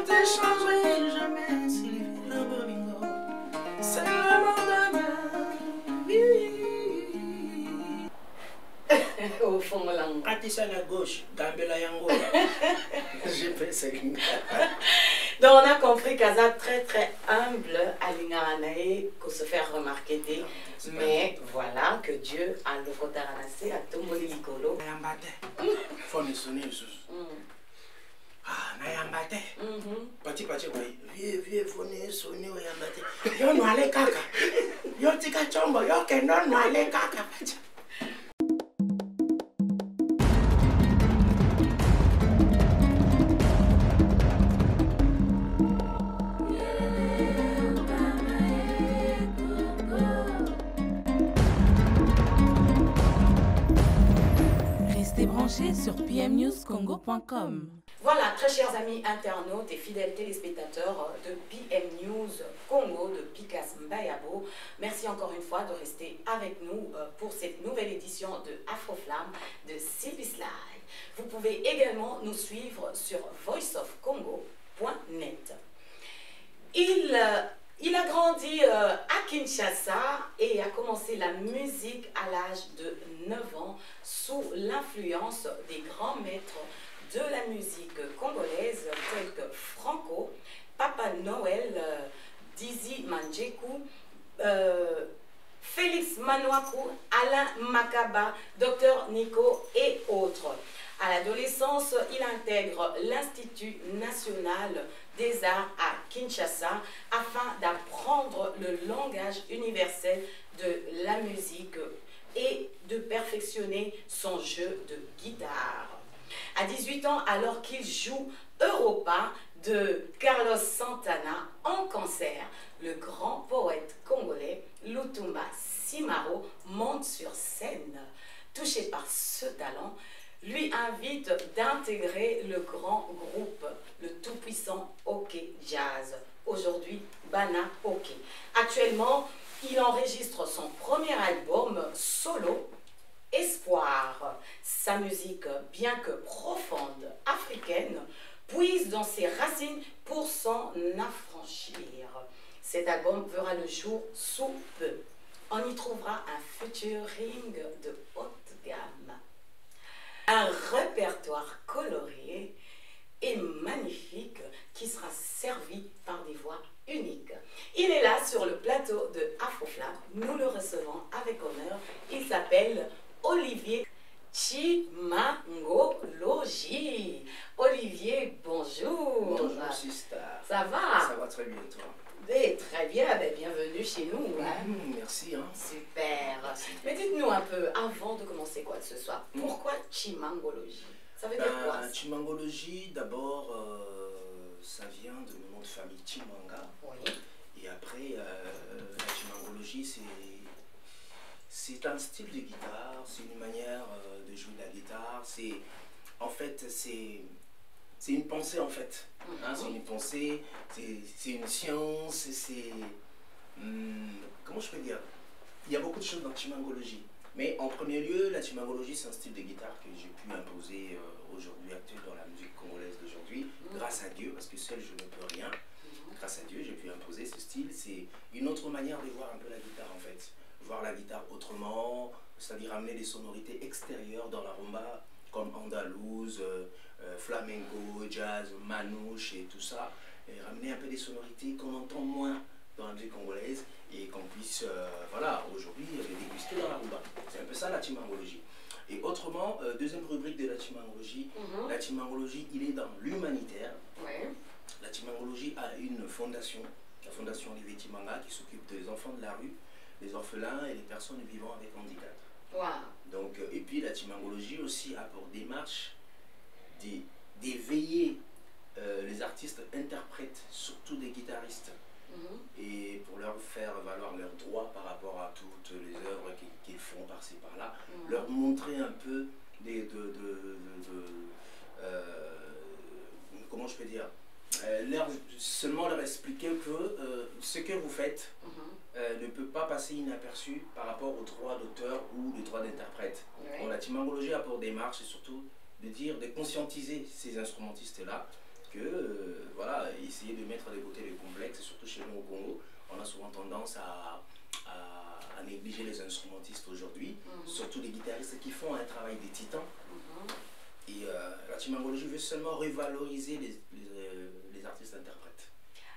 t'échangerai jamais, Sylvia Bolingo. C'est l'amour de ma vie. Au fond, langue. Atissa la gauche, Gambela Yango. J'ai fait ça. Donc on a compris qu'Aza très très humble à l'Ingaranae, qu'on se faire remarquer des. Mais voilà que Dieu a le kotaranase à Tomboli Likolo. Nayambate. Faut me sonner le sous. Ah, Nayambate. Pati boy. Vieux, faut me sonner au Yambate. Yo no ale kaka. Yo tika chombo, yo que no ale kaka. Restez branchés sur pmnewscongo.com. Voilà, très chers amis internautes et fidèles téléspectateurs de PM News Congo, de Picas Mbayabo, merci encore une fois de rester avec nous pour cette nouvelle édition de Afroflamme de Sylvie's Live. Vous pouvez également nous suivre sur voiceofcongo.net. Il a grandi à Kinshasa et a commencé la musique à l'âge de 9 ans sous l'influence des grands maîtres de la musique congolaise tels que Franco, Papa Noël, Dizzy Manjeku, Félix Manouakou, Alain Makaba, Dr Nico et autres. À l'adolescence, il intègre l'Institut national des arts à Kinshasa afin d'apprendre le langage universel de la musique et de perfectionner son jeu de guitare. À 18 ans, alors qu'il joue Europa de Carlos Santana en concert, le grand poète congolais Lutumba Simaro monte sur scène. Touché par ce talent, lui invite d'intégrer le grand groupe, le tout-puissant OK Jazz, aujourd'hui Bana OK. Actuellement, il enregistre son premier album solo, Espoir. Sa musique, bien que profonde, africaine, puise dans ses racines pour s'en affranchir. Cet album verra le jour sous peu. On y trouvera un featuring de haute gamme. Un répertoire coloré et magnifique qui sera servi par des voix uniques. Il est là sur le plateau de Afroflamme. Nous le recevons avec honneur. Il s'appelle Olivier Chimangologie. Olivier, bonjour. Bonjour, sister. Ça va? Ça va très bien, toi? Très bien, bienvenue chez nous. Merci. Hein. Super. Mais dites-nous un peu, avant de commencer quoi que ce soit, pourquoi Chimangologie? Ça veut dire quoi? Chimangologie, d'abord, ça vient de mon nom de famille Chimanga. Oui. Et après, la chimangologie, c'est un style de guitare, c'est une manière de jouer de la guitare. En fait, c'est une pensée, en fait. Hein, c'est une pensée, c'est une science, comment je peux dire? Il y a beaucoup de choses dans la chimangologie. Mais en premier lieu, la chimangologie, c'est un style de guitare que j'ai pu imposer aujourd'hui, actuel dans la musique congolaise d'aujourd'hui, grâce à Dieu, parce que seul je ne peux rien. Grâce à Dieu, j'ai pu imposer ce style. C'est une autre manière de voir un peu la guitare, en fait. Voir la guitare autrement, c'est-à-dire amener des sonorités extérieures dans la rumba, comme andalouse, flamenco, jazz, manouche et tout ça, et ramener un peu des sonorités qu'on entend moins dans la musique congolaise et qu'on puisse, voilà, aujourd'hui, les déguster dans la rumba. C'est un peu ça la chimangologie. Et autrement, deuxième rubrique de la chimangologie, la chimangologie, il est dans l'humanitaire. Ouais. La chimangologie a une fondation, la fondation Olivier Chimanga, qui s'occupe des enfants de la rue, des orphelins et des personnes vivant avec handicap. Wow. Donc, et puis la chimangologie aussi a pour démarche d'éveiller les artistes interprètes, surtout des guitaristes, et pour leur faire valoir leurs droits par rapport à toutes les œuvres qu'ils font par-ci par-là, leur montrer un peu comment je peux dire, seulement leur expliquer que ce que vous faites ne peut pas passer inaperçu par rapport aux droits d'auteur ou les droits d'interprète. Oui. Bon, la chimangologie a pour démarche et surtout de conscientiser ces instrumentistes-là que voilà, il essayer de mettre de côté les complexes, surtout chez nous au Congo. On a souvent tendance à négliger les instrumentistes aujourd'hui, surtout les guitaristes qui font un travail des titans. Et la chimangologie veut seulement revaloriser les artistes-interprètes.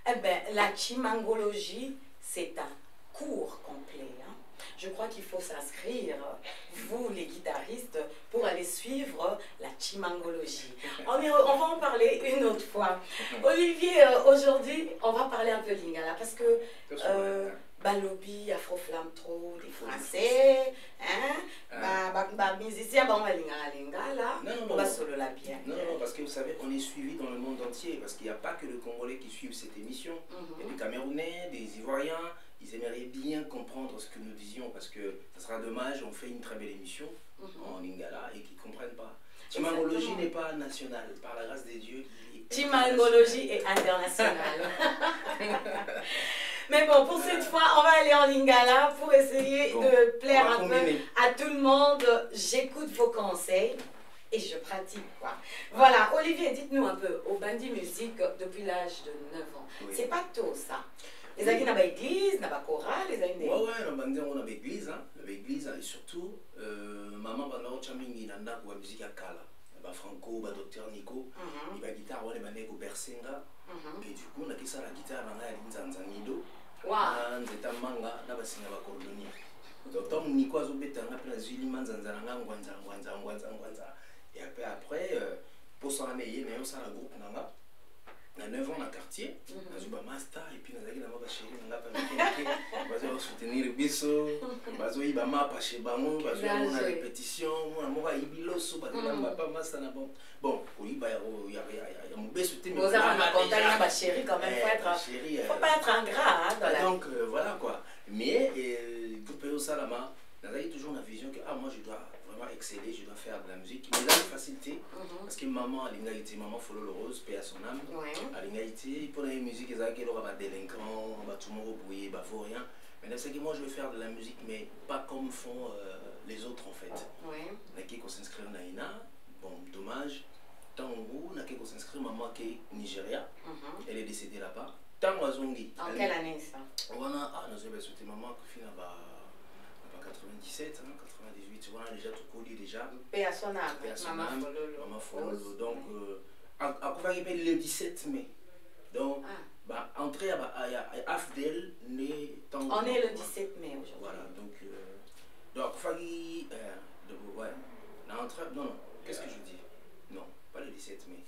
Eh bien, la chimangologie, c'est un cours complet. Hein. Je crois qu'il faut s'inscrire, vous les guitaristes, pour aller suivre la chimangologie. On va en parler une autre fois. Olivier, aujourd'hui, on va parler un peu lingala parce que Balobi, Afro-Flamme trop, des Français, hein, musiciens, bon, lingala, on va solo la bien. Non, parce que vous savez, on est suivi dans le monde entier, parce qu'il n'y a pas que les Congolais qui suivent cette émission. Il y a des Camerounais, des Ivoiriens. Ils aimeraient bien comprendre ce que nous disions parce que ça sera dommage, on fait une très belle émission en lingala et qu'ils ne comprennent pas. Chimangologie n'est pas nationale, par la grâce des dieux. Chimangologie est internationale. Mais bon, pour cette fois, on va aller en lingala pour essayer de plaire un peu à tout le monde. J'écoute vos conseils et je pratique quoi. Voilà, Olivier, dites-nous un peu, au Bandi Musique depuis l'âge de 9 ans. Oui. C'est pas tôt ça. Les amis dans l'église, dans la chorale, les amis. Ouais, on a l'église, hein, et surtout, maman va chamingi nanda kwa musique à Kala. Ba Franco, ba Docteur Nico, il va guitare on est mané ko Bersenga, et du coup on a qui ça la guitare dans la Linzanza Nido. Waouh. Nzeta manga na ba singa ba cordonnier. Docteur Nico azobeta na plein zili manzanza nga ngwanza. Et après pour s'en aller, mais on s'en a groupe nanga. On a 9 ans dans le quartier, on a joué un master et puis on a dit que chérie, on a pas soutenir le biseau, on a joué un master chez Bamou, on a joué une répétition, on a joué un biloso, on a pas master. Bon, oui, il y a un biseau. Vous avez un contact avec chérie quand même, il ne faut pas être ingrat. Donc voilà quoi. Mais vous pouvez aussi là-bas, on a toujours la vision que moi je dois vraiment exceller, je dois faire de la musique. Mais là, la facilité, parce que maman, à l'ingalité, maman Follow le Rose, paix à son âme. À l'ingalité, pour la musique, il y a des délinquants, tout le monde brouillé, il faut rien. Mais c'est que moi, je veux faire de la musique, mais pas comme font les autres en fait. On a qui s'inscrire en Naïna, bon, dommage. Tango, on a qui s'inscrire maman qui est Nigeria, elle est décédée là-bas. Tango Azongi. En quelle année ça? On a, nous avons sauté maman qui finit là-bas. 97, 98, on a déjà tout connu déjà. Paix à son âme, maman Fololo. Donc, à le 17 mai. Donc, entrée à Afdel, né tant. On est le 17 mai aujourd'hui. Voilà, donc, non, qu'est-ce que je dis? Non, pas le 17 mai.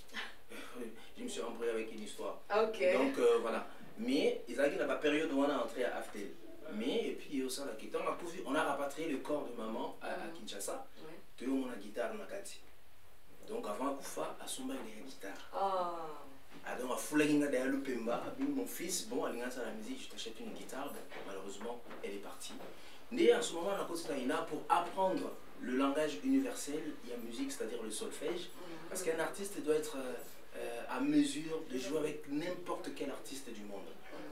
Je me suis embrouillé avec une histoire. Ok. Donc, voilà. Mais, il y a une période où on a entré à Afdel. Mais, et puis, on a rapatrié le corps de maman à Kinshasa. Tout le monde a guitare dans la Kati. Donc, avant Koufa, à Somba, il y a une guitare. Donc, à Foulaginga, derrière le Pemba, mon fils, bon, à l'ingénieur à la musique, je t'achète une guitare. Bon, malheureusement, elle est partie. Mais en ce moment, on a continué pour apprendre le langage universel, il y a musique, c'est-à-dire le solfège. Parce qu'un artiste doit être à mesure de jouer avec n'importe quel artiste du monde.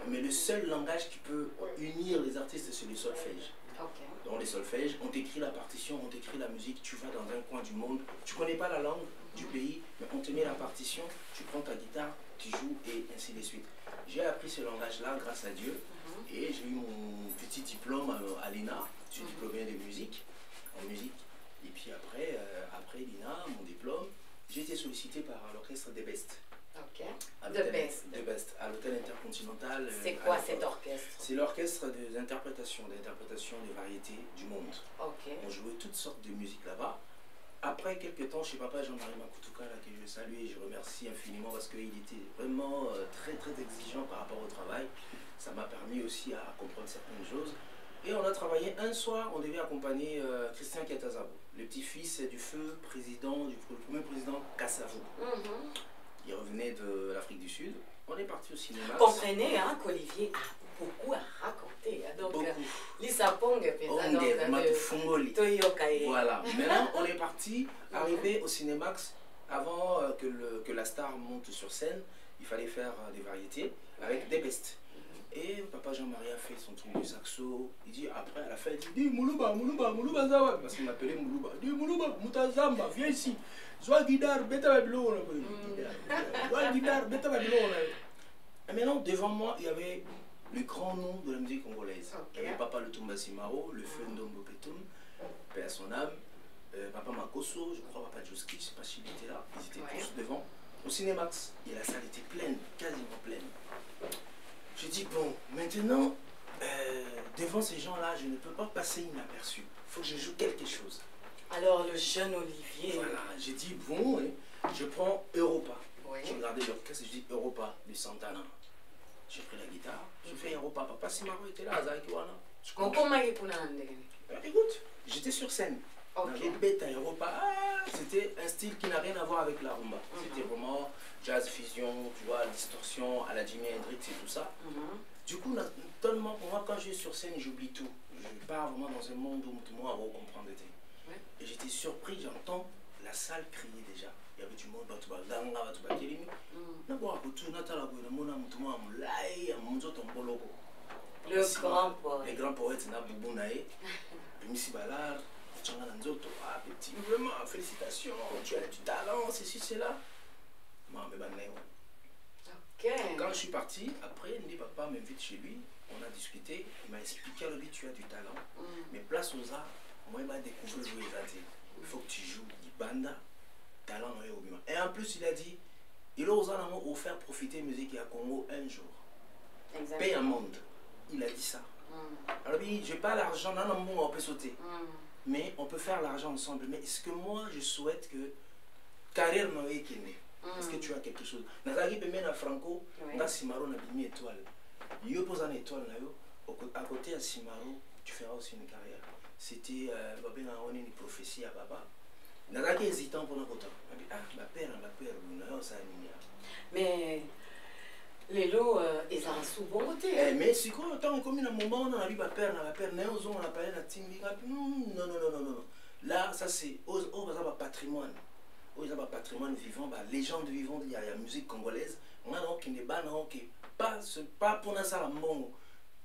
Mais le seul langage qui peut unir les artistes, c'est le solfège. Dans les solfèges, on t'écrit la partition, on t'écrit la musique, tu vas dans un coin du monde, tu connais pas la langue du pays, mais on te met la partition, tu prends ta guitare, tu joues et ainsi de suite. J'ai appris ce langage-là grâce à Dieu et j'ai eu mon petit diplôme à l'INA, je suis diplômé de musique, en musique. Et puis après l'INA, mon diplôme, j'ai été sollicité par l'orchestre des Best. The Best, à l'hôtel Intercontinental. C'est quoi cet orchestre? C'est l'orchestre d'interprétation des variétés du monde. On jouait toutes sortes de musiques là-bas. Après quelques temps, chez papa Jean-Marie Makoutuka, que je salue et je remercie infiniment parce qu'il était vraiment très très exigeant par rapport au travail. Ça m'a permis aussi à comprendre certaines choses. Et on a travaillé un soir, on devait accompagner Christian Kiatazabo, le petit-fils du feu président, du premier président Kassavou. Il revenait de l'Afrique du Sud. On est parti au cinéma. Comprenez qu'Olivier a beaucoup à raconter. Donc, l'Isapong, voilà. Maintenant, on est parti, arrivé au Cinémax. Avant que la star monte sur scène, il fallait faire des variétés avec des bestes. Et papa Jean-Marie a fait son truc du saxo. Il dit après, à la fin, il dit Moulouba, Zawa. Parce qu'il m'appelait Moulouba. Il dit Moulouba, Moutazamba, viens ici. Sois guidar, beta babylone. Sois guidar, beta babylone. Et maintenant, devant moi, il y avait le grand nom de la musique congolaise. Ok. Il y avait Papa Lutumba Simaro, le feu Ndombo Petum, paix à son âme, Papa Makosso, je crois Papa Djoski, je ne sais pas s'il était là, ils étaient tous devant. Au Cinémax, et la salle était pleine, quasiment pleine. J'ai dit, bon, maintenant, devant ces gens-là, je ne peux pas passer inaperçu. Il faut que je joue quelque chose. Alors, le jeune Olivier. Voilà, j'ai dit, bon, je prends Europa. Oui. J'ai regardé l'orchestre, je dis Europa de Santana. J'ai pris la guitare, j'ai fait Europa. Papa Simaro était là, Azaki Wana. Écoute, j'étais sur scène. Ok. Dans les bêtes à Europa, c'était un style qui n'a rien à voir avec la rumba. C'était vraiment jazz fusion, tu vois, distorsion à la Jimi Hendrix et tout ça. Du coup, tellement pour moi, quand je suis sur scène, j'oublie tout. Je pars vraiment dans un monde où tout le monde va comprendre. Et j'étais surpris, j'entends la salle crier déjà. Il y avait du monde, le grand poète. Les grands poètes, Boubou Naé, Missy Ballard, Tchangana Nzoto, petit, vraiment, félicitations, tu as du talent, ceci, cela. Quand je suis parti, après, papa m'invite chez lui, on a discuté, il m'a expliqué, lui, tu as du talent, mais place aux arts, moi, il m'a découvert jouer les arts. Il faut que tu joues du banda, talent, et en plus, il a dit, il a offert profiter musique à Congo un jour. Paye un monde. Il a dit ça. Alors, je n'ai pas l'argent, on peut sauter. Mais on peut faire l'argent ensemble. Mais est-ce que moi, je souhaite que carrière n'ait qu'une. Est-ce que tu as quelque chose? Nazari peut mettre à Franco, dans Simaro, on a mis étoile. Il pose une étoile à côté de Simaro, tu feras aussi une carrière. C'était une prophétie à papa. Nazari hésitant pour notre temps. Ma père, mais les lots, ils ont souvent voté. Mais si quand on a commis un moment, on a vu ma père, on a parlé de Timbi. Non. Là, ça c'est un patrimoine. Ils ont un patrimoine vivant, légende vivante, il y a la musique congolaise. On a donc une bande pas pour ça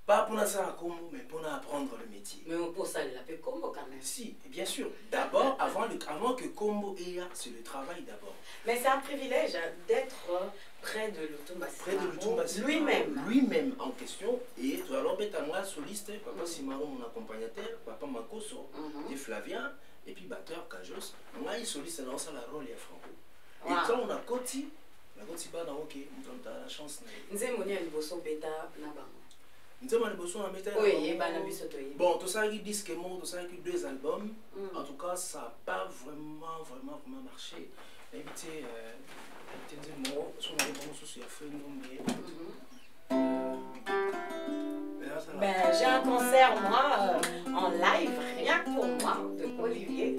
pas pour ça mais pour apprendre le métier. Mais pour ça, il l'appelle Combo quand même. Si, bien sûr. D'abord, avant que Combo ait, c'est le travail d'abord. Mais c'est un privilège d'être près de Lutumba Simaro. Près de Lutumba Simaro. Lui-même. Lui-même en question. Et alors, moi, soliste, Papa Simaro, mon accompagnateur, Papa Makosso, et Flavien. Et puis batteur Kajos, moi il soliste dans la rôle et Franco. Et quand on a Koti, on a ok, on a la chance. Nzemoni a liboso beta na bango. Nzemoni a liboso na beta. Oui, na biso to. Bon, tout ça qui disque mo, tout ça qui 2 albums. En tout cas, ça n'a pas vraiment marché. Évitez Nzemoni, son album sous a fait Ben, j'ai un concert, moi, en live, rien que pour moi, de Olivier.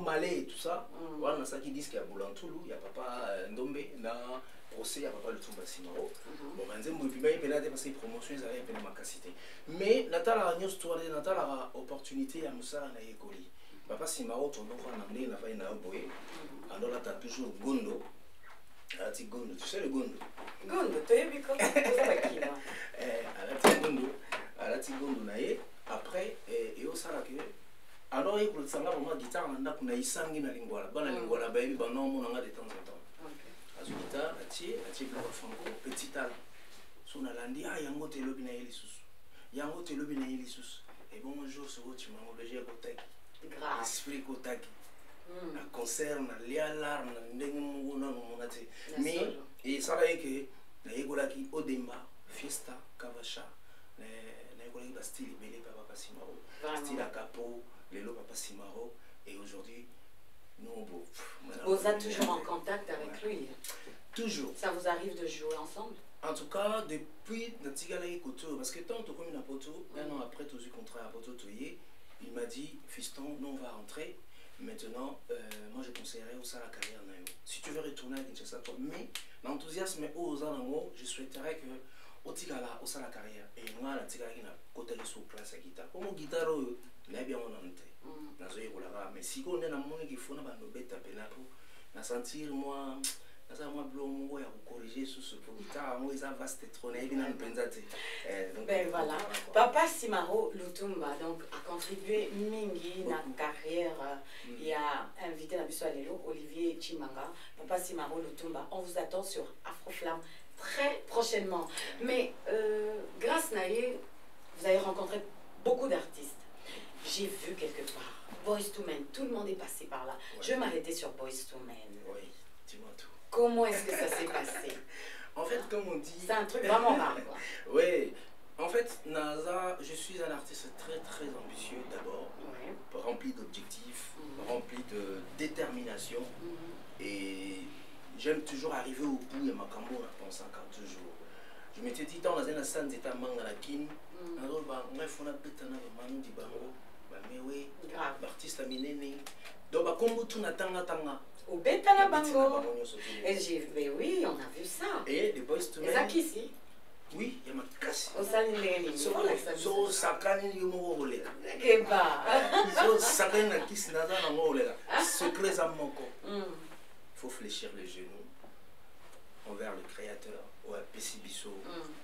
Malais, tout ça. Voilà, ça qui disent qu'il y a Boulantoulou, il y a Papa Ndombe, il y a Procès, il y a Papa Lutumba Simaro. Bon, il y a des promotions, ils avaient ma capacité. Mais, Natala a histoire, Natala a opportunité à Moussa na Yekoli. Papa Simaro, ton enfant a amené, il a fait une aboye. Alors là, tu as toujours Gondo. Alati Gondo, tu sais le Gondo? Gondo, tu es biko? Alati Gondo naye. Après, et au Sarake. Alors, il y a une guitare, on a isangi na lingwala. Bana lingwala, baby, banon, on a de temps en temps. Azu guitare, atie Papa Franco, petit tal. Son alandi, yango te lobi na yelisusu. Yango te lobi na yelisusu. Et bon, un jour, ce que tu m'as engagé à Kotaki. Grave. Esprit Kotaki. Un concert, on a l'éalar, on a mais et ça là que la qui Odemba, Fiesta, Kavacha, la style belé Papa Simaro, style à Capo, les lots Papa Simaro, et aujourd'hui nous vous êtes toujours en contact avec lui? Toujours. Ça vous arrive de jouer ensemble? En tout cas, depuis Natigala Koto, parce que tant que comme une Poto, un an après tout ce contrat à Poto Toye, il m'a dit fiston, nous on va rentrer. Maintenant, moi je conseillerais aussi la carrière. Si tu veux retourner à Kinshasa, toi, mais l'enthousiasme aux Anamo, je souhaiterais que au Tigala, au la carrière, et moi la Tigala qui n'a côté sous classe à guitare. Comme guitare, n'a bien mon ante. Mais si on est dans le monde qui faut, on a sentir moi, naza mwa bilo mongo ya corriger sous ce guitare moi ça vaste trop na ebina mpenza te. Ben voilà. Papa Simaro Lutumba donc a contribué mingi na carrière. Il a invité la biso lelo Olivier Chimanga. Papa Simaro Lutumba, on vous attend sur Afroflamme très prochainement. Mais grâce à lui, vous avez rencontré beaucoup d'artistes. J'ai vu quelque part Boyz II Men, tout le monde est passé par là. Ouais. Je vais m'arrêter sur Boyz II Men. Oui, dis-moi tout. Comment est-ce que ça s'est passé? En fait, comme on dit... C'est un truc vraiment rare, quoi. Oui. En fait, Naza, je suis un artiste très très ambitieux d'abord, rempli d'objectifs, rempli de détermination. Et j'aime toujours arriver au bout de ma cambo en pensant quand toujours. Je m'étais dit, dans la scène d'état manga la kin, bref, on a peut-être un manu di bango, mais oui, l'artiste a miné. Donc, comme tout n'attend tanga. Au Betana Bango. Et j'ai dit, mais oui, on a vu ça. Et les Boyz II Men. Et ça qui ici? Oui, il y a ma casse. Au Saline. So sakani yomo olega. Keba. So sakani na kisi naza na mo olega. Secret za moko. Il faut fléchir les genoux envers le créateur ou à Pessibiso,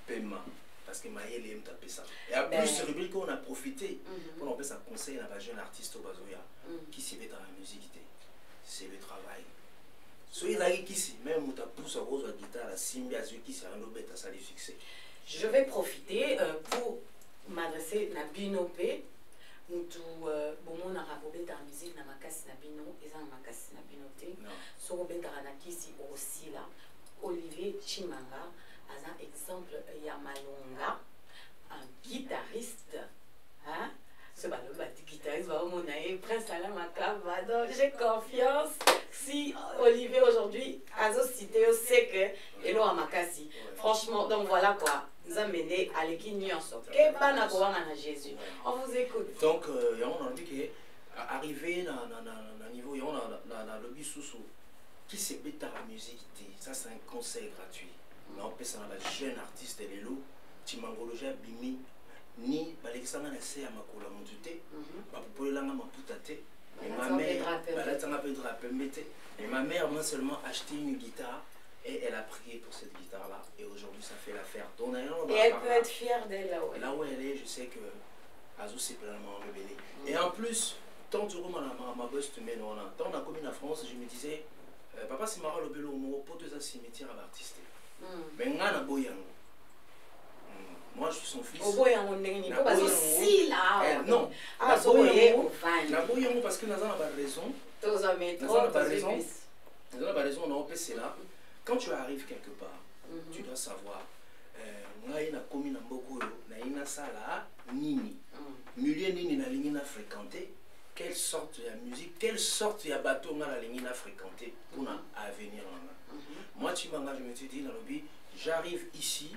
Pema. Parce que Maël aime taper ça. Et à plus de rubrique on a profité pour on peut ça conseil à un jeune artiste au Bazoya qui s'y met dans la musique. C'est le travail. Soyez là ici, même où tu pousse à rose à guitare, à simbi à celui qui s'est un bête à ça les succès. Je vais profiter pour m'adresser à Binopé. Nous bon on a rabobé dans la musique na makasi na bino et na makasi na binoté. So robé dans la kisi aussi là. Olivier Chimanga as un exemple Yamalonga, un guitariste, hein? Ce ballon guitariste va au monaï Prince Alain Makaba. Donc j'ai confiance. Si Olivier aujourd'hui a cité au sait que et à Makasi. Franchement, donc voilà quoi. Nous a mené à l'équignoce. Jésus. On vous écoute. Donc on a dit que arriver dans un niveau, on a le but sous qui se met dans la musique. Ça c'est un conseil gratuit. Mais on peut s'en avoir jeune artiste et les loups. Timangologie bimi. Ni balexanga na se ya makolo mutute ba popolanga maputate et ma mère non seulement acheté une guitare et elle a prié pour cette guitare là et aujourd'hui ça fait l'affaire. Et elle peut être fière d'elle là où elle est. Je sais que Azou s'est pleinement rebellé et en plus tant que ma Boyz II Men tant on a commis en France je me disais papa c'est marrant le bello mo pour deux cimetière à l'artiste mais ngana boyango. Moi, je suis son fils. Au bout, on est pas aussi là. Non. Parce que nous avons pas raison. Nous avons pas raison. On a c'est là. Quand tu arrives quelque part, tu dois savoir. Moi, commis beaucoup. Na sala nini. Milieu nini na ligne na fréquenter. Quelle sorte de musique, quelle sorte de bateau na la ligne na fréquenter pour à venir là. Moi, tu m'as je me suis dit dans le but. J'arrive ici,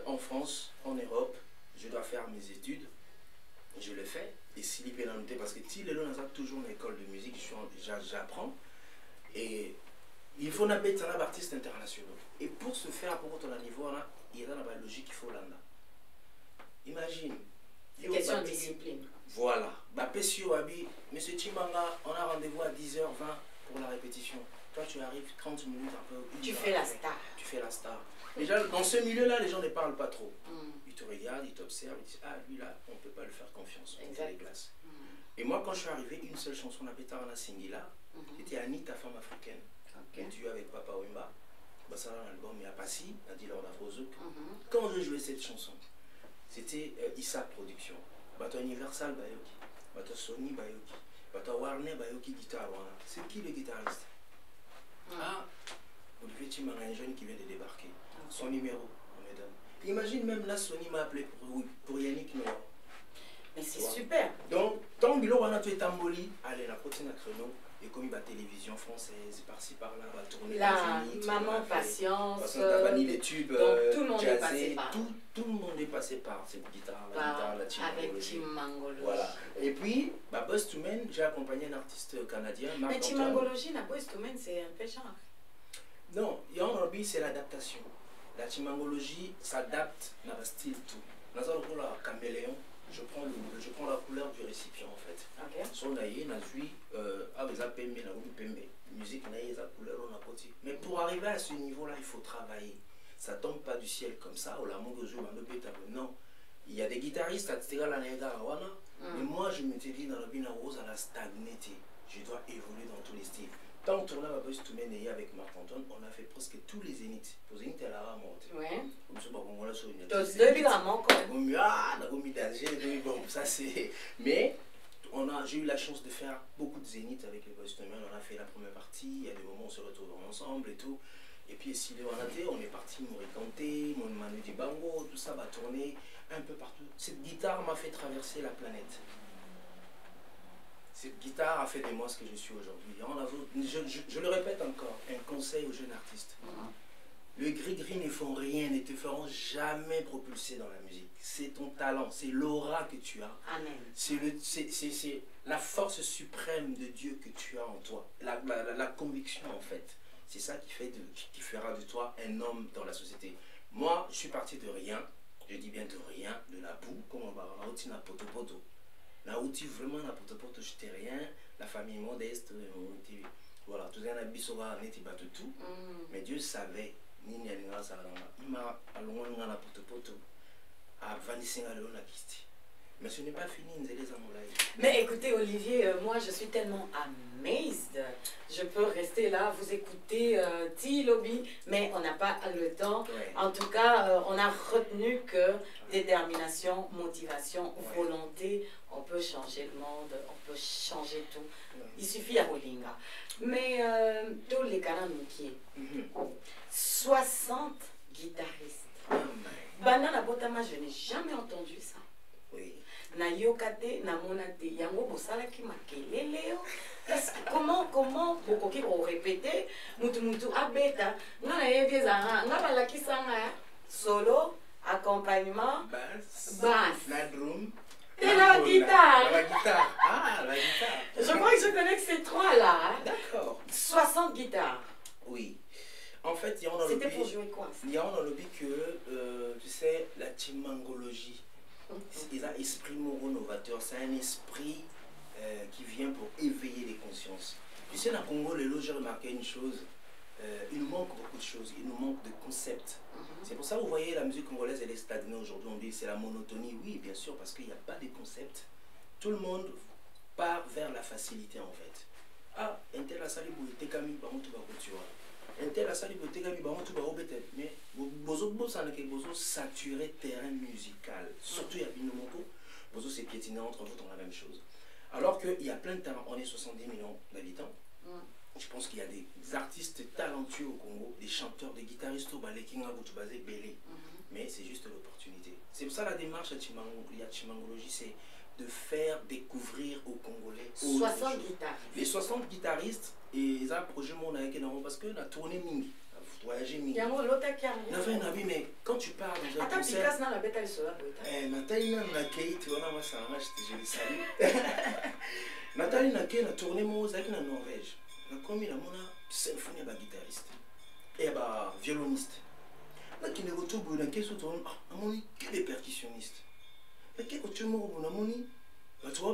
en France, en Europe, je dois faire mes études, je le fais, et si l'hypernoté, parce que si les gens ont toujours une école de musique, j'apprends, et il faut un artiste international. Et pour ce faire, pour ton niveau, il y a la logique qu'il faut là. Imagine. C'est question de discipline. Voilà. Monsieur Chimanga, on a rendez-vous à 10h20 pour la répétition. Toi, tu arrives 30 minutes après. Tu fais la star. Tu fais la star. Déjà, dans ce milieu-là, les gens ne parlent pas trop. Ils te regardent, ils t'observent, ils disent ah, lui là, on ne peut pas lui faire confiance. On fait les glaces. Et moi, quand je suis arrivé, une seule chanson, on a pété en Singila. C'était Anita, femme africaine. Tu avec Papa Wemba. Ça, l'album, il y a Passi, a dit Lord Afrozouk. Quand je jouais cette chanson, c'était Issa Production. Bato Universal Bayoki. Bato Sony Bayoki. Bato Warner Bayoki guitare. C'est qui le guitariste? Ah, Olivier Chimanga, un jeune qui vient de débarquer. Son numéro, on me donne. Imagine même là, Sony m'a appelé pour Yannick Noah. Mais c'est super. Donc, tant que on a tout tamboli, allez, la prochaine créneau, et comme il y a télévision française, par-ci par-là, va tourner la maman patience. Parce qu'on a banni les tubes. Donc tout le monde est passé par. Tout le monde est passé par cette guitare, la Chimangologie. Voilà. Et puis, Boyz II Men, j'ai accompagné un artiste canadien. Mais Chimangologie, la Boyz II Men, c'est un peu genre. Non, c'est l'adaptation. La Chimangologie s'adapte dans le style tout. Nous avons le caméléon, je prends la couleur du récipient en fait. Ok. Son aïe, n'a suivi, avec la pembe, musique, n'a la couleur, on a côté. Mais pour arriver à ce niveau-là, il faut travailler. Ça tombe pas du ciel comme ça, ou la mongo joue, non. Il y a des guitaristes à Tira la Nega, mais moi je m'étais dit dans la Bina Rose à la stagner. Je dois évoluer dans tous les styles. Tant on tournait avec Marc-Antoine, on a fait presque tous les zéniths. Pour zénith, elle a monté. Ouais. Comme ça, on a sur une ça c'est. Mais j'ai eu la chance de faire beaucoup de zéniths avec les Boys to Men. On a fait la première partie, il y a des moments où on se retrouve ensemble et tout. Et puis ici, on est parti Morikanté, mon Manu Dibango, tout ça va tourner un peu partout. Cette guitare m'a fait traverser la planète. Cette guitare a fait de moi ce que je suis aujourd'hui. Je le répète encore, un conseil aux jeunes artistes. Le gris-gris ne font rien, ne te feront jamais propulser dans la musique. C'est ton talent, c'est l'aura que tu as. Amen. C'est la force suprême de Dieu que tu as en toi. La conviction en fait. C'est ça qui fera de toi un homme dans la société. Moi, je suis parti de rien. Je dis bien de rien, de la boue, comme on va avoir na poto-poto. Na outil vraiment na poto-poto, je n'étais rien. La famille modeste, voilà, tout ça, on était battu tout. Mais Dieu savait. Il m'a allongé na poto-poto. À Vanissinga le Kisti. Mais ce n'est pas fini, nous allons en. Mais écoutez Olivier, moi je suis tellement amazed. Je peux rester là, vous écouter T-Lobby, mais on n'a pas le temps. Ouais. En tout cas, on a retenu que détermination, motivation, volonté, on peut changer le monde, on peut changer tout. Il suffit à Rolinga. Mais tous les canaux qui 60 guitaristes. Banana Botama, je n'ai jamais entendu ça. Oui. Na yokate na monate yango bosala ki makelele comment bokoki ko répéter mutu abeta nga na yebeza nga balakisanga solo accompagnement basse La drum et la guitare. La guitare. Ah, la guitare. Je crois que je connais que ces trois là. D'accord. 60 guitares. Oui. En fait, il y a un C'était pour jouer quoi? Il y a un lobby que tu sais la timangologie. C'est un esprit novateur, c'est un esprit qui vient pour éveiller les consciences. Tu sais, dans le Congo, j'ai remarqué une chose, il nous manque beaucoup de choses, il nous manque de concepts. C'est pour ça que vous voyez la musique congolaise, elle est stagnée aujourd'hui, on dit c'est la monotonie, oui bien sûr, parce qu'il n'y a pas de concepts. Tout le monde part vers la facilité en fait. Ah, un tel a sali pour te kami, bah on te va tu vois. Un tel a sali pour te kami, bah on te va obéter. Mais bozo saturer terrain musical. Surtout il y a Binomoko, bozo c'est piétiner entre vous dans la même chose. Alors qu'il y a plein de talents, on est 70 millions d'habitants. Je pense qu'il y a des artistes talentueux au Congo, des chanteurs, des guitaristes au ballet, qui ont basé belé. Mais c'est juste l'opportunité. C'est pour ça la démarche à Chimangologie, c'est de faire découvrir aux Congolais 60 guitaristes. Les 60 guitaristes, et ça, projet mon avec énormément parce que la tournée mingi, voyager mingi. Mais quand tu pars dans un concert, Nathalie Nakei, tu vois, moi ça marche, je les salue. Nathalie Nakei, la tournée mon avec la Norvège. Comme il a mon symphonie à guitariste et à violoniste. Là qui ne retrouve pas qu'est-ce que tu les percussionnistes. Mais qu'est-ce que tu as tu vois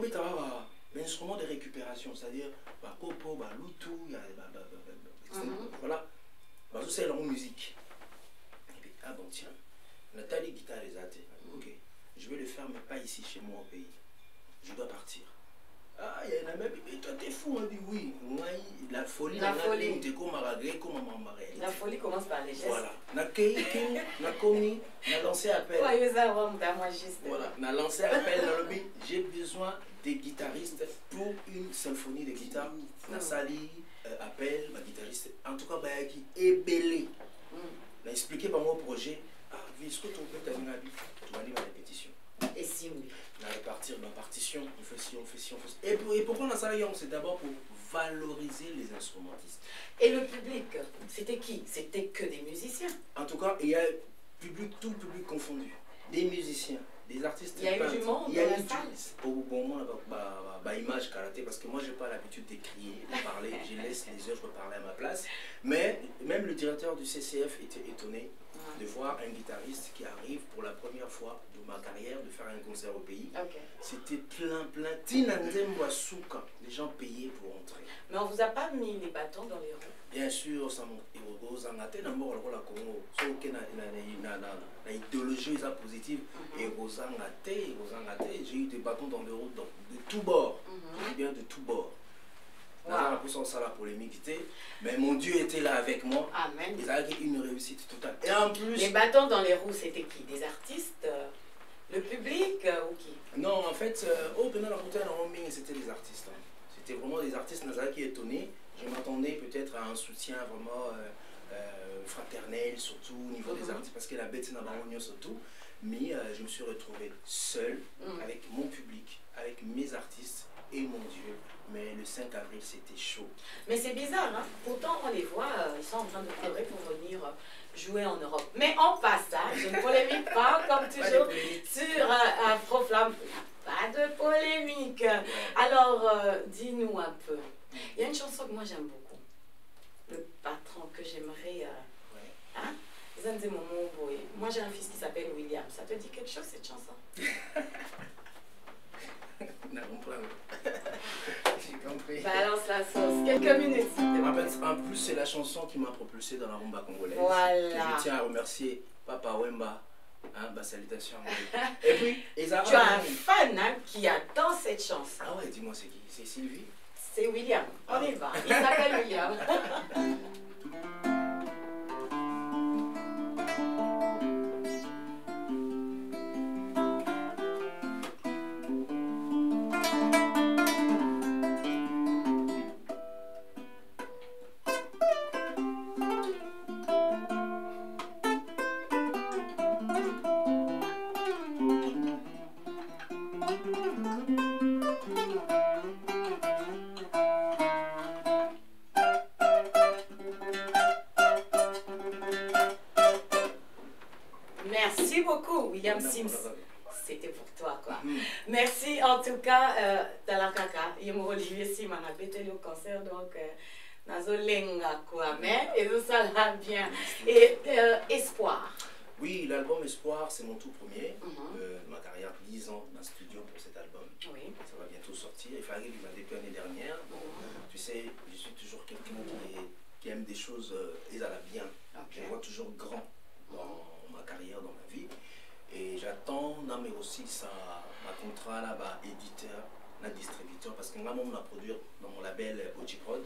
un instrument de récupération, c'est-à-dire kopo, loutou, voilà. C'est la musique. Et puis, ah bon tiens, Nathalie guitare les athées. Ok, je vais le faire mais pas ici chez moi au pays. Je dois partir. Ah, il y en a même, mais toi t'es fou, on dit oui. La folie, la folie. La folie commence par les gestes. Voilà. Na commis, na lancé appel. Voilà, na lancé appel dans le but. J'ai besoin des guitaristes pour une symphonie de guitare. Na sali, appel, ma guitariste. En tout cas, Bayaki est belé. Na expliqué par mon projet. Ah, est-ce que tu peux t'amener tu vas lire ma répétition. Et si oui. On va répartir ma partition, on fait ci, on fait ci, on fait ci. Et pourquoi on a ça, c'est d'abord pour valoriser les instrumentistes. Et le public, c'était qui? C'était que des musiciens. En tout cas, il y a public, tout le public confondu. Des musiciens, des artistes. Il y a eu du monde il y a dans la eu salle. au bon moment, image karaté, parce que moi, j'ai pas l'habitude d'écrire, de parler. Je laisse les œuvres parler à ma place. Mais même le directeur du CCF était étonné de voir un guitariste qui arrive pour la première fois de ma carrière de faire un concert au pays. C'était plein. Tinandembo Asuka, les gens payaient pour entrer. Mais on vous a pas mis les bâtons dans les roues? Bien sûr, ça m'a été d'abord la Congo. Sauf que la idéologie est positive. Et j'ai eu des bâtons dans les roues de tous bords. Je dis bien de tous bords. Ça la polémique, mais mon Dieu était là avec moi. Amen. Il a eu une réussite totale. Et en plus. Les bâtons dans les roues, c'était qui? Des artistes? Le public ou qui? Non, en fait, c'était des artistes. Hein. C'était vraiment des artistes qui étonnaient. Je m'attendais peut-être à un soutien vraiment fraternel, surtout au niveau des artistes, parce que la bête c'est dans surtout. Mais je me suis retrouvé seul avec mon public, avec mes artistes et mon Dieu. Mais le 5 avril, c'était chaud. Mais c'est bizarre, hein? Pourtant on les voit, ils sont en train de pleurer pour venir jouer en Europe. Mais en passage, je ne polémique pas, comme toujours, sur Afro-Flamme. Pas de polémique. Ouais. Alors, dis-nous un peu. Il y a une chanson que moi j'aime beaucoup. Le patron que j'aimerais... Hein? Moi j'ai un fils qui s'appelle William. Ça te dit quelque chose cette chanson? J'ai compris. Balance la sauce. Quelques minutes. En plus, c'est la chanson qui m'a propulsé dans la rumba congolaise. Voilà. Je tiens à remercier Papa Wemba. Hein, salutations. Et puis, tu as un fan hein, qui attend cette chanson. Ah ouais, dis-moi c'est qui? C'est Sylvie? C'est William. On y va. Il s'appelle William. Merci beaucoup, William Sims. C'était pour toi, quoi. Merci en tout cas, Talakaka. Il m'a Olivier Sim, on a pété le concert, donc, Nazolenga, quoi. Mais, et tout ça va bien. Et Espoir. Oui, l'album Espoir, c'est mon tout premier. Ma carrière, 10 ans dans le studio pour cet album. Oui. Ça va bientôt sortir. Il fallait qu'il m'a depuis l'année dernière. Tu sais, je suis toujours quelqu'un qui aime des choses, et ça va bien. Je vois toujours grand dans ma carrière, dans ma vie. Et j'attends, mais aussi ma contrat là-bas, éditeur, distributeur, parce que moi, on a produit dans mon label Ojiprod.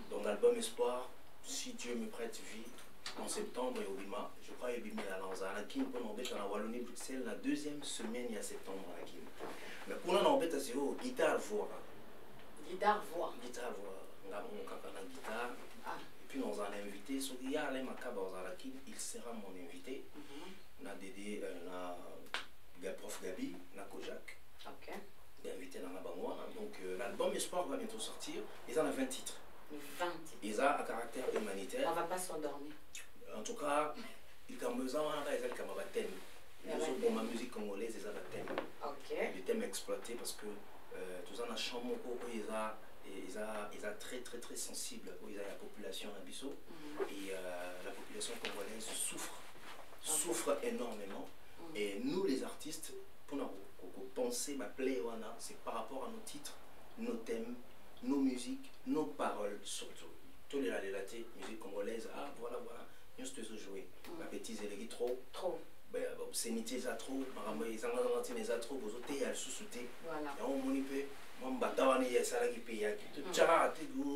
Donc l'album Espoir, si Dieu me prête vie, en septembre et au Bima, je crois qu'il y a la Lanza, la Kim, pour nous dans la Wallonie, Bruxelles, la deuxième semaine, il y a septembre à la Kim. Mais pour nous, on a c'est guitare-voix. Guitare-voix. Guitare-voix. On a mon guitare. Et puis, on a un invité. So, il y a Alain Makaba à la Kim, il sera mon invité. On a Dédé, on a Prof Gabi, on a Kojak. Ok. Invité dans la Bangoua. Donc, l'album Espoir va bientôt sortir. Ils en ont 20 titres. 20 titres. Ils ont un caractère humanitaire. On ne va pas s'endormir. En tout cas, il y a un thème. Pour ma musique congolaise, ils ont un thème. Ok. Le thème exploité parce que tout ça, on a chambre ils sont très très très sensibles. Ils ont la population à Bissau. Et la population congolaise souffre énormément. Et nous, les artistes, pour nous penser, c'est par rapport à nos titres, nos thèmes, nos musiques, nos paroles surtout. Tous les relatés, musique congolaise, voilà, nous sommes joués. La bêtise, elle est trop. C'est nité, ça trop. Ils ont trop, vous êtes à sous-souter. Voilà. Et on peut,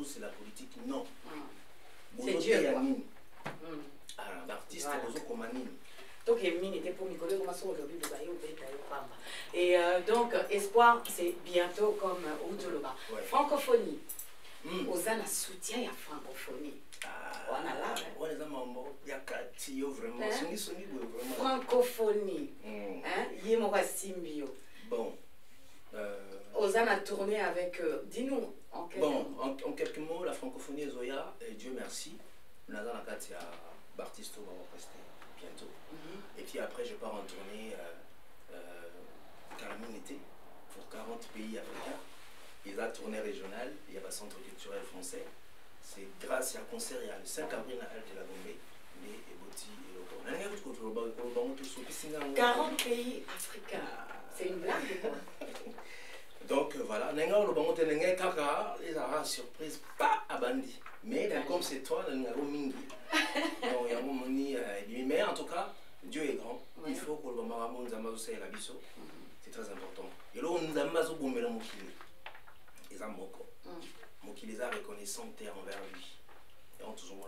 c'est la politique, non. C'est Dieu. L'artiste, c'est comme un et donc, Espoir, c'est bientôt comme Oudjoloba. Francophonie. Osana soutient la francophonie. Francophonie. Symbio. Bon. Osana a tourné avec. Dis-nous en quelques mots. En quelques mots, la francophonie est Zoya, et Dieu merci. Nazana Katia Bartisto va rester bientôt. Et puis après, je pars en tournée Calamine était pour 40 pays africains. Il a tournée régionale, il y a un centre culturel français. C'est grâce à un concert, il y a le 5 avril à Halte de la Gombe, et Boti et le 40 pays africains. C'est une blague ou quoi? Donc voilà, les surprise, pas à Bandi. Mais comme c'est toi, mais en tout cas, Dieu est grand. Il faut que le Maramon Zamazo la biso. C'est très important. Et là, on Zamazo Boumela Mokili. Ils ont Moko. Mokili les a reconnaissant terre envers lui. Et on toujours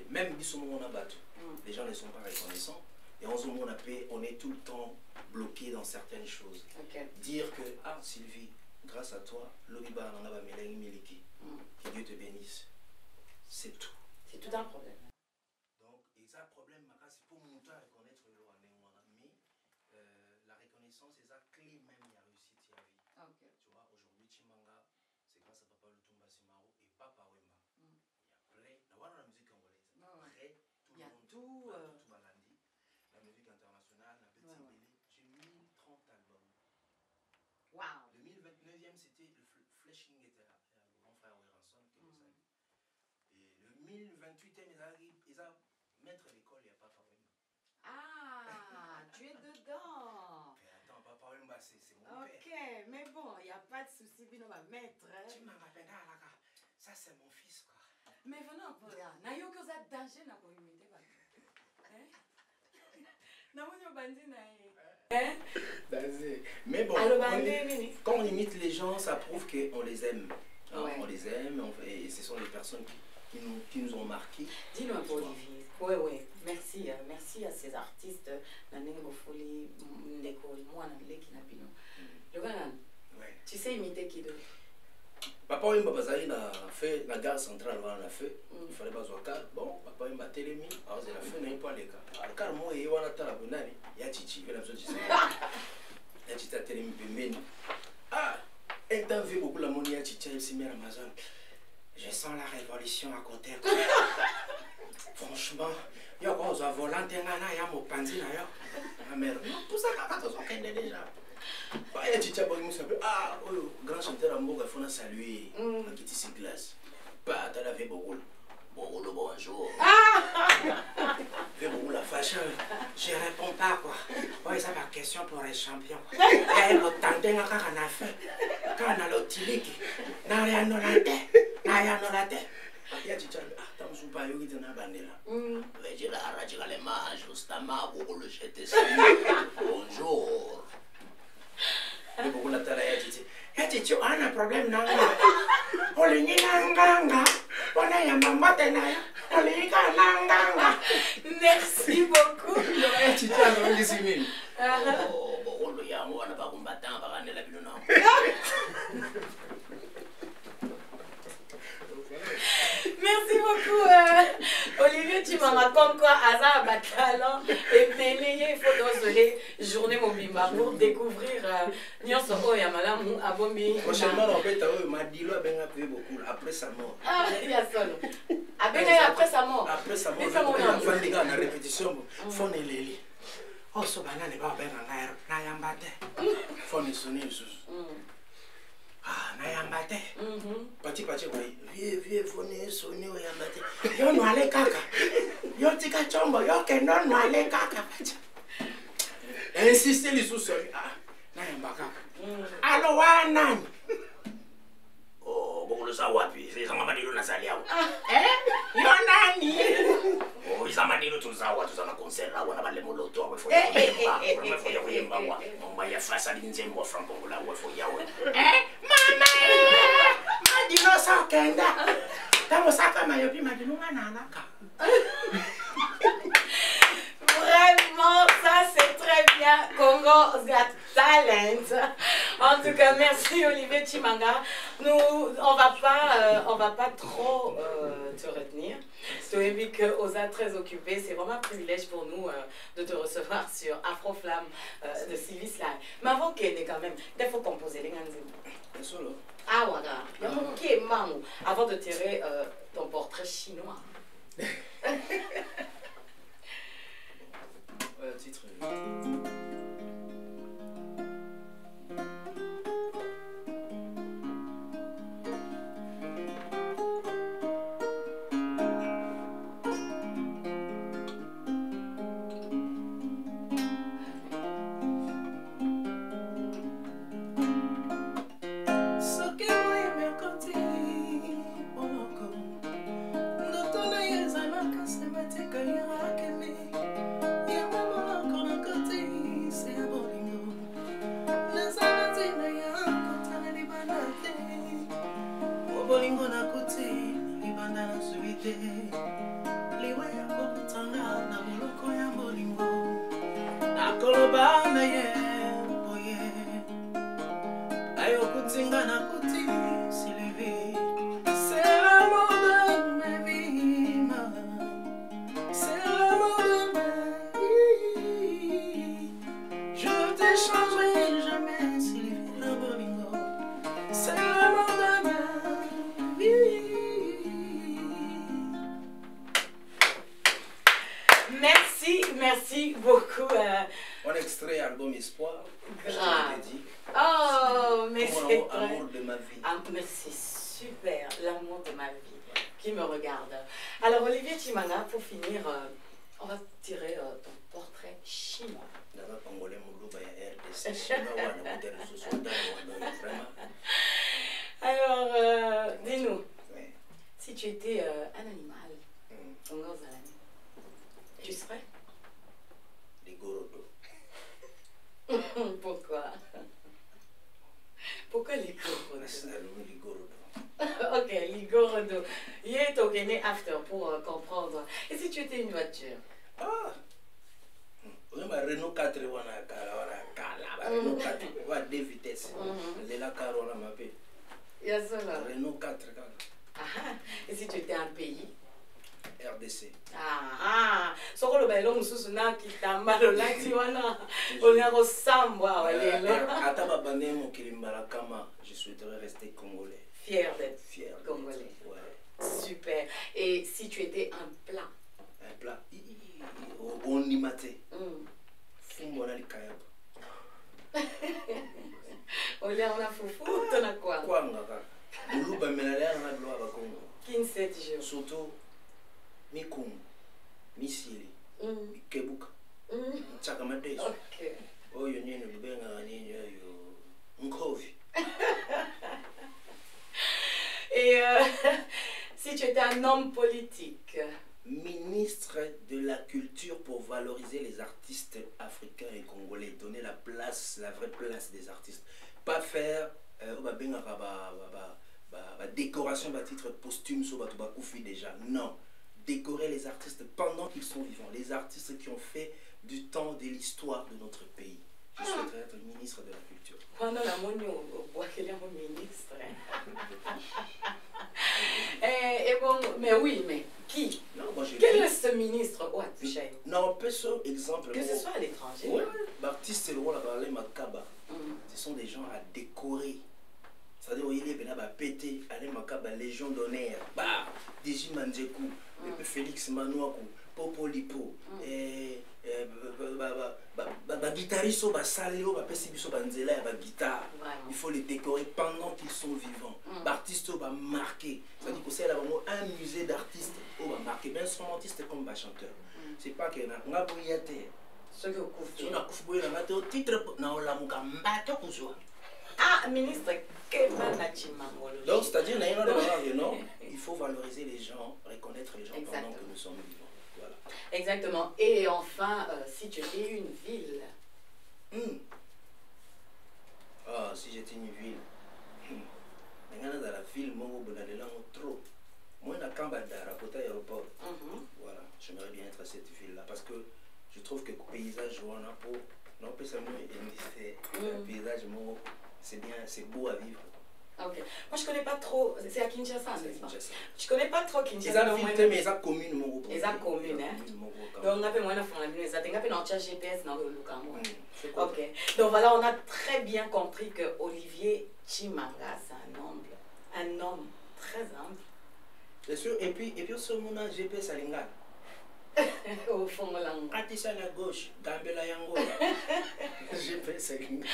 même Bissomon on a battu. Les gens ne sont pas reconnaissants. Et on est tout le temps bloqué dans certaines choses. Dire que, ah Sylvie, grâce à toi, l'Obiba en a Mélanie Miliki. Que Dieu te bénisse. C'est tout. C'est tout un problème. Donc, et ça, problème, c'est pour montrer à reconnaître le roi. Mais la reconnaissance, c'est la clé même de la réussite de la vie. Tu vois, aujourd'hui, Chimanga, c'est grâce à Papa Lutumba Simaro et Papa Wemba. Et après, la musique congolaise. Après, tout le monde, tout Balandi, la musique internationale, la petite Bélé, j'ai 1030 albums. Wow. Le 1029e, c'était le Flashing était là, le grand frère Weranson, que vous savez. Et le 1028e, ils ont maître l'école, il n'y a pas Papa Wemba. Ah, tu es dedans. Mais attends, Papa Wemba, c'est mon père. Ok, mais bon, il n'y a pas de souci, Bino va mettre. Tu m'as rappelé, ça c'est mon fils, quoi. Mais venons un peu là. Nayo que ça danger na ko imiter ba. Hein? Na mo bandi na hein? Mais bon, quand on imite les gens, ça prouve qu'on les aime. Hein, ouais. On les aime, et ce sont les personnes qui nous ont marqués. Dis-nous un peu, Olivier. Oui. Merci à ces artistes. Nanengo Foli, Ndeko, moi, Nanleki Nabino. Le gars, tu sais imiter qui d'autre? Papa Wemba Bazali a fait la gare centrale, on a fait. Il fallait pas car bon, Papa Wemba Télémi, alors il a fait n'importe pas les cas. Alors car moi, il y a un atala bonani, il y a Chichi, il y a Chichi. Il y a Chichi Télémi Pemeni. Ah, et t'as vu beaucoup la monnaie, il y a Chichi, il s'est mis à Amazon. Je sens la révolution à côté. Franchement, il y a quoi, on volant, il y a mon panzi, la mère. Tout ça, on est déjà. Il y a Chicha Boy Moussa, ah, grand chanteur Amboga, il faut saluer Makiti Siglas. Pas, t'as la vie beaucoup. Bonjour. Beaucoup la fashion. Je réponds pas, quoi. Oui, ça ma question pour les champions. Il y a un autre temps, quand on a fait. Quand on a l'autilité, n'a rien dans la tête. Il y a Chicha, ah, t'as un soupa, il y a un bandela. Je la rage, les mains, justement, pour le jeter. Bonjour. Il y a un problème. Merci beaucoup. Merci beaucoup, Olivier. Tu m'as raconté quoi? Hasard, talent et il faut danser journée Mobimba pour découvrir Nyonso Oyamalamu Abomi. Prochainement, en fait, Madilo a bien appris beaucoup après sa mort. Ah, il y a ça. Après sa mort. Après sa mort, il y a la répétition. Fon et Lili. Oh, ce banane n'est pas bien en l'air. N'ayambate. Fon et sonner. Ah, Nayambate. Pati, vieux, fonné, sonné, Oyambate. Yo no ale kaka. Yo tika chombo, yo ke non no ale kaka. Insistez les sous-sols. Ah, Nayambaka. Alors, Wanan. Oh, beaucoup de ça, wapi. C'est ça, m'a dit le Nazalia. Eh? Yonani. Oh, ils ont dit le tout ça, tout ça, on concert là, on a les mots d'auto, il faut y aller. Il faut y aller, on va y faire ça, l'indienne, moi, franco, là, il faut y aller. Eh? Maman! M'a dit le ça, Kenda. T'as ça, comme Mayopi, m'a dit, nous, nanaka. Vraiment, ça c'est très bien. Congo's Got Talent. En tout cas, merci Olivier Chimanga. Nous, on va pas trop te retenir. Tu as vu que Osa très occupé. C'est vraiment un privilège pour nous de te recevoir sur Afro Flamme de Sylvie Sly. Mais avant qu'il y ait quand même, il faut composer les gars. Solo. Ah voilà. Ok, maman. Avant de tirer ton portrait chinois. Titre. Makoloba meye oye Ayo kutinga na kuti Sylvie C'est l'amour de ma vie C'est l'amour de ma vie Je ne t'échangerai jamais Sylvie la bolingo C'est l'amour de ma vie. Merci beaucoup. Un extrait album Espoir. Grave. Je t'ai dit. Oh, mais c'est Amour de ma vie. Ah, mais c'est super, l'amour de ma vie qui me regarde. Alors Olivier Chimanga, pour finir, on va tirer ton portrait chinois. D'abord, Congolais, Moulouba, RDC, Chinois, vraiment. Alors, dis-nous, si tu étais un animal, tu serais? Les Gorodo. Pourquoi? Pourquoi les Gorodo? Les Gorodo. Ok, les Gorodo. Il est organisé after pour comprendre. Et si tu étais une voiture? Ah! Renault 4, Renault 4, 2 vitesses. Les la Carola m'a payé. Il y a ça là. Renault 4. Ah, et si tu étais un pays? RDC. Ah, soko lo bailo mususu na kitamba lo lati wana onako sambwa walelo. Ata babane mo kilimbala kama, je souhaiterais rester congolais. Fier d'être congolais. Ouais. Super. Et si tu étais un plat? Un plat. On y maté. Fumona li kayaba. Olé on a foufou, t'en as quoi? Quoi ngaka? Muluba menalea na bloa ba Congo. 15 jours. Surtout Mikungu, Misili, Kebuka, Chakamadesh. Ok. Oh, you need to be a Nkovi. Et si tu étais un homme politique? Ministre de la culture pour valoriser les artistes africains et congolais, donner la place, la vraie place des artistes. Pas faire décoration à titre posthume sur Batouba-Koufi déjà. Non. Décorer les artistes pendant qu'ils sont vivants. Les artistes qui ont fait du temps de l'histoire de notre pays. Je souhaiterais être ministre de la culture. Et bon, mais oui, mais qui? Non, moi, quel est ce ministre? Non, perso, exemple. Que ce soit à l'étranger. Oui, l'artiste, c'est le rôle à parler Makaba. Ce sont des gens à décorer. C'est-à-dire, il est venu à péter, aller Makaba, Légion d'honneur, bah, Diji Manzekou, Félix Manouakou, Popo Lipo, guitariste, salio, pessibiso, banzela, guitare. Il faut les décorer pendant qu'ils sont vivants. L'artiste va marquer. C'est-à-dire que c'est un musée d'artistes qui va marquer. Bien instrumentiste comme chanteur. C'est pas que on a bouillé. Ce que vous on a bouillé au titre, on a ah, ministre, donc, c'est-à-dire, il faut valoriser les gens, reconnaître les gens pendant que nous sommes vivants. Voilà. Exactement. Et enfin, si tu étais une ville. Ah, si j'étais une ville. Dans la ville, trop. Moi, je suis aéroport. Voilà, j'aimerais bien être à cette ville-là parce que je trouve que le paysage, on a pour. Non, pas seulement le paysage, c'est bien, c'est beau à vivre. Ok. Moi, je connais pas trop. C'est à Kinshasa, n'est-ce pas? Je connais pas trop Kinshasa. Mais ils ont commune, ils ont commune, hein. Donc, on a fait moins de ils ont fait notre GPS dans le Lukamou. Ok. Donc, voilà, on a très bien compris que Olivier Chimanga, c'est un homme très humble. Bien sûr. Et puis aussi, on a GPS à Linga. Au fond de l'angle. Atissa à la gauche, Gambela Yango. GPS à Linga.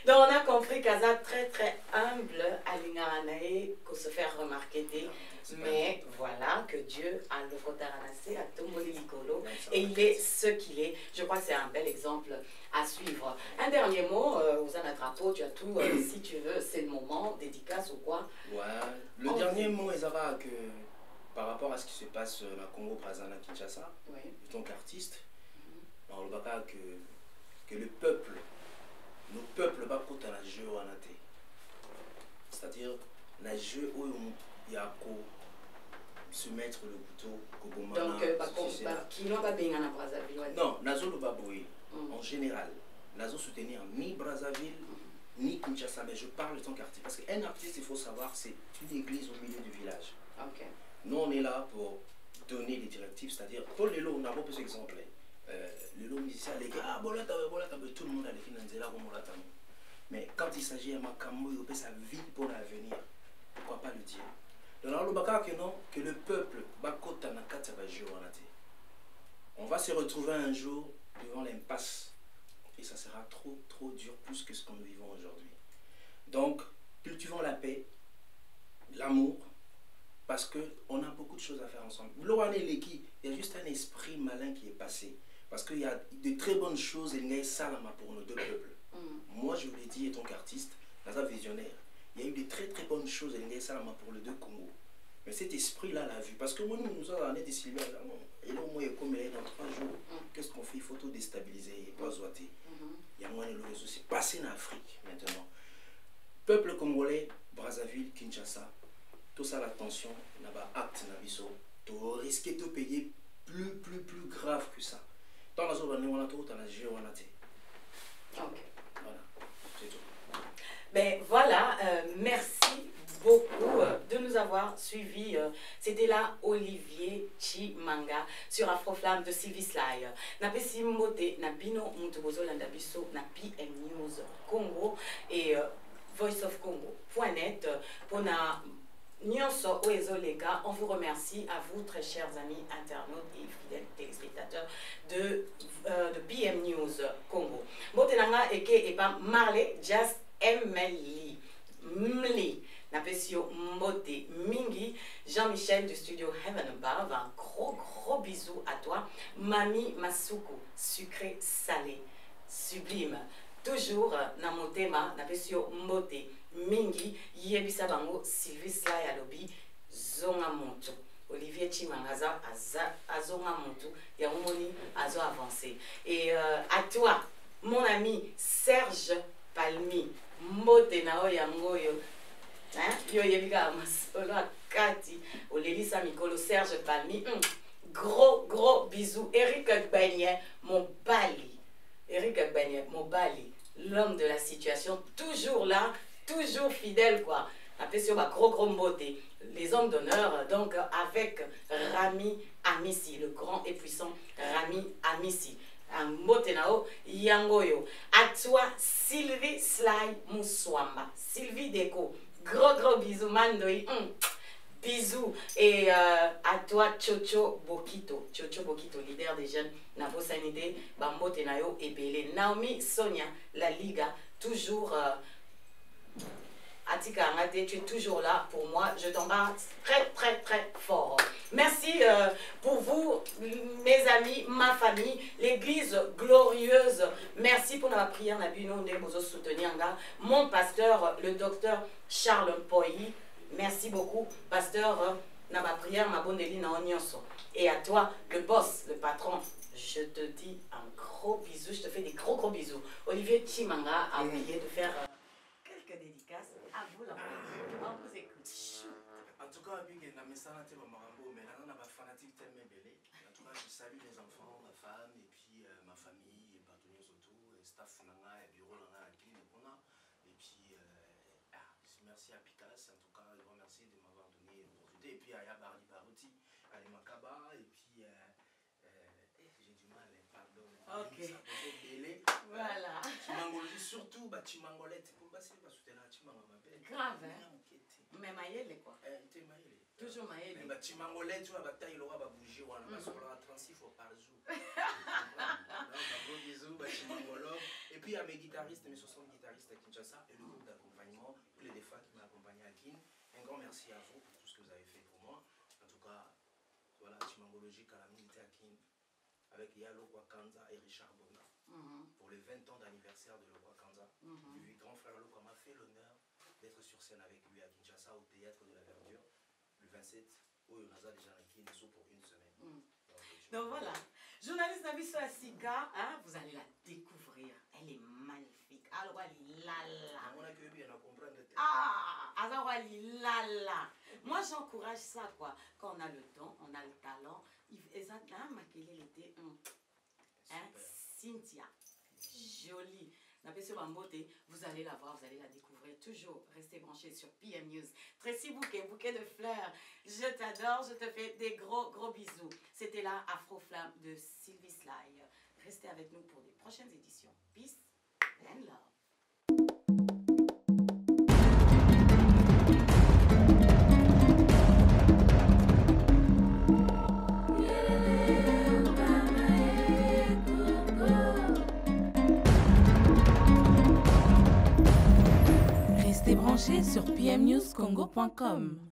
Donc on a compris qu'Aza très très humble à l'Ingaranae, qu'on se fait remarquer des. Mais voilà que Dieu a le Kotaranase, a Tomboli Likolo, et il est ce qu'il est. Je crois que c'est un bel exemple à suivre. Un dernier mot, Ousana Drapeau, tu as tout, si tu veux, c'est le moment, dédicace ou quoi. Ouais, le dernier mot, Ezaba, que par rapport à ce qui se passe dans Congo, Brazana, Kinshasa, en tant qu'artiste, on ne pas que le peuple, nos peuples, va coûter la jeu en athée. C'est-à-dire, la jeu où il y a se mettre le couteau au Donc, qui n'ont pas bien en Brazzaville? Non, Nazo le Baboui, en général. Nazo soutenir ni Brazzaville, ni Kinshasa, mais je parle de tant qu'artiste. Parce qu'un artiste, il faut savoir, c'est une église au milieu du village. Okay. Nous, on est là pour donner des directives, c'est-à-dire, pour les lots, on a un peu d'exemples. Les lots musiciens, les gars, tout le monde a des finances là, mais quand il s'agit de Makambo, il sa vie pour l'avenir. Pourquoi pas le dire? Donc, le baka que non, que le peuple, on va se retrouver un jour devant l'impasse. Et ça sera trop dur, plus que ce que nous vivons aujourd'hui. Donc, cultivons la paix, l'amour, parce qu'on a beaucoup de choses à faire ensemble. Il y a juste un esprit malin qui est passé. Parce qu'il y a de très bonnes choses pour nos deux peuples. Moi, je vous l'ai dit, en tant qu'artiste, dans un visionnaire, il y a eu de très bonnes choses pour les deux Congos. Mais cet esprit-là l'a vu. Parce que moi, nous avons des Sylvain, et là, moi, comme il est dans 3 jours, qu'est-ce qu'on fait? Il faut tout déstabiliser, pas zoiter. Il y a moins de réseau. C'est passé en Afrique maintenant. Peuple congolais, Brazzaville, Kinshasa, tout ça, l'attention, il y a un acte, tu risques de payer plus grave que ça. Dans la zone, on a tout, on a géré, on a été. Ok. Voilà, c'est tout. Ben voilà, merci beaucoup de nous avoir suivis. C'était là Olivier Chimanga sur Afroflamme de Sylvie Sly. Napesi Mbote, Nabino Mutubozo Landabiso, na PM News Congo et voiceofcongo.net pour na Nyonso Oezolega. On vous remercie à vous, très chers amis internautes et fidèles téléspectateurs de PM News Congo. Botenanga eke et pas Marley Just Emily Mli Napesio Mbote Mingi, Jean-Michel du studio Heaven Above. Un gros bisou à toi. Mami Masuku, sucré salé, sublime. Toujours na motema Napesio Mbote Mingi, Yebisa Bango, Sylvie Sly Alobi, Zonga Moto. Olivier Chimangaza, Azonga Moto, Yaoumoni, Azo avancé. Et à toi, mon ami Serge Palmi, Mbote Nao Yangoyo, Yo Yebika Masolo Akati, Olelisa Mikolo, Serge Palmi, gros bisous. Eric Bagné, mon Bali. Eric Bagné, mon Bali, l'homme de la situation, toujours là, toujours fidèle, quoi. Après, sur ma gros beauté, les hommes d'honneur, donc avec Rami Amissi, le grand et puissant Rami Amissi. Un motenao yangoyo. À toi, Sylvie Sly Mouswamba, Sylvie Déco, gros bisous, Mandoï. Bisous. Et à toi, Chocho Bokito, leader des jeunes, Nabo Sanité, Bambo Tenayo et Belé. Naomi Sonia, la Liga, toujours. Atika Angate, tu es toujours là pour moi. Je t'embrasse très fort. Merci pour vous, mes amis, ma famille, l'église glorieuse. Merci pour la prière, soutenir mon pasteur, le docteur Charles Poyi. Merci beaucoup, pasteur, na ma prière, ma bonne Elie na Onyonso. Et à toi, le boss, le patron, je te dis un gros bisou, je te fais des gros bisous. Olivier Chimanga a oublié de faire quelques dédicaces. À vous, là. On vous écoute. En tout cas, mais fanatique tellement belé. En tout cas, je salue les enfants, ma femme, et puis ma famille, et partenaires autour, et staff nanga, et bureau nanga, et puis merci à Picasso, en tout cas, je vous remercie de m'avoir donné l'opportunité. Et puis à Yabari Barouti, à Makaba, et puis j'ai du mal, pardon. Ok. Voilà. Chimangologie, surtout, Chimangolette, pour passer, parce que là, Chimangolette. Grave, hein? Mais Maïele, quoi. Toujours Maïele. Mais Chimangolette, tu vois, bataille, il aura bouger, on a 36 fois par jour. Gros bisous, Chimangolo. Et puis à mes guitaristes, mes 60 guitaristes à Kinshasa, et le groupe d'accompagnement, tous les défats qui m'ont accompagné à Kin. Un grand merci à vous pour tout ce que vous avez fait pour moi. En tout cas, voilà, Chimangologie, Calamité à Kin, avec Yalo Wakanza et Richard Bona. Pour les 20 ans d'anniversaire de Lokwa Kanza. Le grand frère Lokwa m'a fait l'honneur d'être sur scène avec lui à Kinshasa au théâtre de la Verdure le 27 où on a déjà acquis une pour une semaine. Donc voilà, journaliste Nabiso Asiga, hein, vous allez la découvrir. Elle est magnifique. Alors, elle est lala. On a que bien à comprendre. Ah, alors elle est lala. Moi, j'encourage ça, quoi. Quand on a le temps, on a le talent. Et ça, là, Makele était Cynthia. Jolie. Vous allez la voir, vous allez la découvrir. Toujours, restez branchés sur PM News. Tracy Bouquet, bouquet de fleurs. Je t'adore, je te fais des gros bisous. C'était la Afro-Flamme de Sylvie Sly. Restez avec nous pour des prochaines éditions. Peace and love. Restez branchés sur pmnewscongo.com.